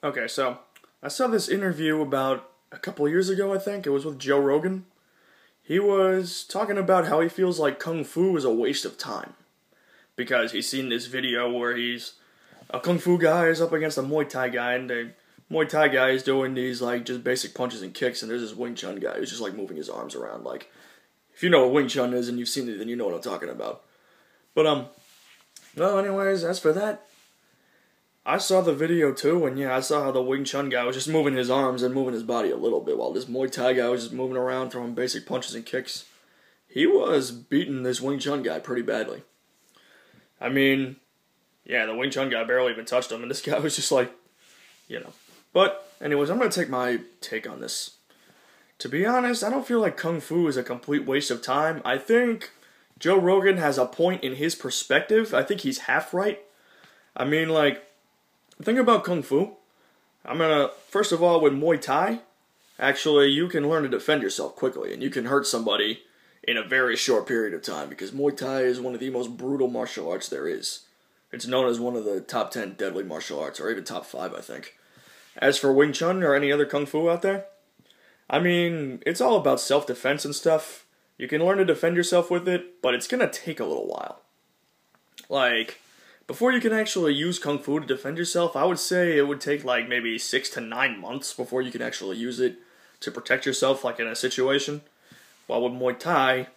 Okay, so I saw this interview about a couple of years ago, I think. It was with Joe Rogan. He was talking about how he feels like Kung Fu is a waste of time. Because he's seen this video where he's a Kung Fu guy is up against a Muay Thai guy, and the Muay Thai guy is doing these, like, just basic punches and kicks, and there's this Wing Chun guy who's just, like, moving his arms around. Like, if you know what Wing Chun is and you've seen it, then you know what I'm talking about. But, well, anyways, as for that, I saw the video too, and yeah, I saw how the Wing Chun guy was just moving his arms and moving his body a little bit, while this Muay Thai guy was just moving around, throwing basic punches and kicks. He was beating this Wing Chun guy pretty badly. I mean, yeah, the Wing Chun guy barely even touched him, and this guy was just like, you know. But, anyways, I'm going to take my take on this. To be honest, I don't feel like Kung Fu is a complete waste of time. I think Joe Rogan has a point in his perspective. I think he's half right. I mean, like, the thing about Kung Fu, first of all, with Muay Thai, actually, you can learn to defend yourself quickly, and you can hurt somebody in a very short period of time, because Muay Thai is one of the most brutal martial arts there is. It's known as one of the top 10 deadly martial arts, or even top 5, I think. As for Wing Chun or any other Kung Fu out there, I mean, it's all about self-defense and stuff. You can learn to defend yourself with it, but it's gonna take a little while. Like, before you can actually use Kung Fu to defend yourself, I would say it would take like maybe 6 to 9 months before you can actually use it to protect yourself, like in a situation. While with Muay Thai,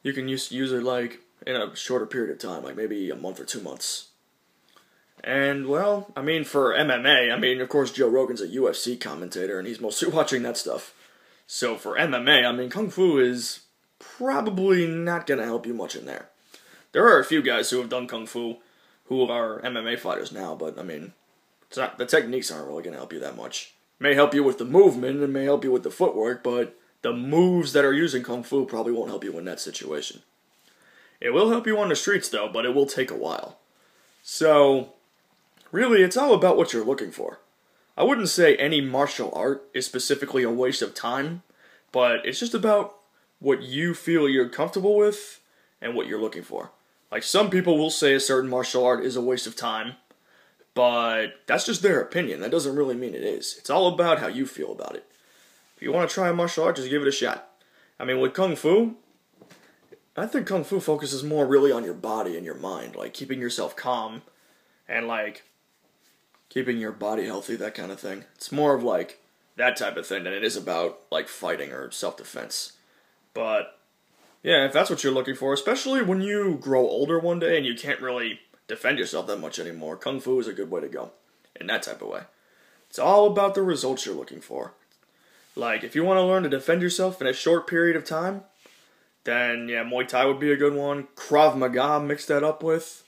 you can use it like in a shorter period of time, like maybe a month or 2 months. And, well, I mean, for MMA, I mean, of course, Joe Rogan's a UFC commentator, and he's mostly watching that stuff. So for MMA, I mean, Kung Fu is probably not going to help you much in there. There are a few guys who have done Kung Fu who are MMA fighters now, but, I mean, the techniques aren't really going to help you that much. May help you with the movement, and may help you with the footwork, but the moves that are using Kung Fu probably won't help you in that situation. It will help you on the streets, though, but it will take a while. So, really, it's all about what you're looking for. I wouldn't say any martial art is specifically a waste of time, but it's just about what you feel you're comfortable with and what you're looking for. Like, some people will say a certain martial art is a waste of time, but that's just their opinion. That doesn't really mean it is. It's all about how you feel about it. If you want to try a martial art, just give it a shot. I mean, with Kung Fu, I think Kung Fu focuses more really on your body and your mind, like keeping yourself calm and like keeping your body healthy, that kind of thing. It's more of like that type of thing than it is about like fighting or self-defense. But yeah, if that's what you're looking for, especially when you grow older one day and you can't really defend yourself that much anymore, Kung Fu is a good way to go in that type of way. It's all about the results you're looking for. Like, if you want to learn to defend yourself in a short period of time, then yeah, Muay Thai would be a good one. Krav Maga, mix that up with.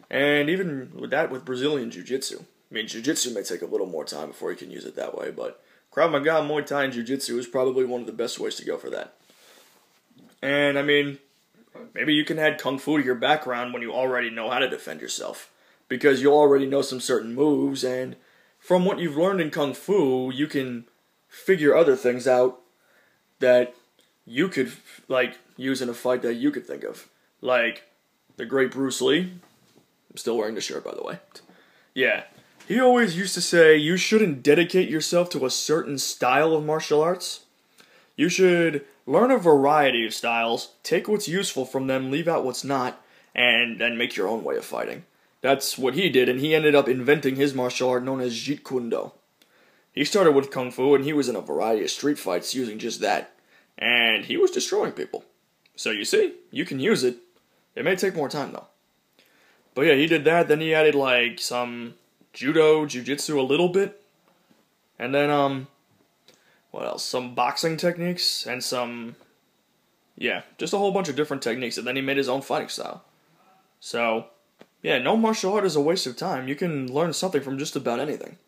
And even with that, with Brazilian Jiu-Jitsu. I mean, Jiu-Jitsu may take a little more time before you can use it that way, but Krav Maga, Muay Thai, and Jiu-Jitsu is probably one of the best ways to go for that. And, I mean, maybe you can add Kung Fu to your background when you already know how to defend yourself. Because you'll already know some certain moves, and from what you've learned in Kung Fu, you can figure other things out that you could, like, use in a fight that you could think of. Like, the great Bruce Lee. I'm still wearing the shirt, by the way. Yeah. He always used to say, you shouldn't dedicate yourself to a certain style of martial arts. You should learn a variety of styles, take what's useful from them, leave out what's not, and then make your own way of fighting. That's what he did, and he ended up inventing his martial art known as Jeet Kune Do. He started with Kung Fu, and he was in a variety of street fights using just that. And he was destroying people. So you see, you can use it. It may take more time, though. But yeah, he did that, then he added, like, some judo, jiu-jitsu a little bit. And then, what else? Some boxing techniques, and some, yeah, just a whole bunch of different techniques. And then he made his own fighting style. So, yeah, no martial art is a waste of time. You can learn something from just about anything.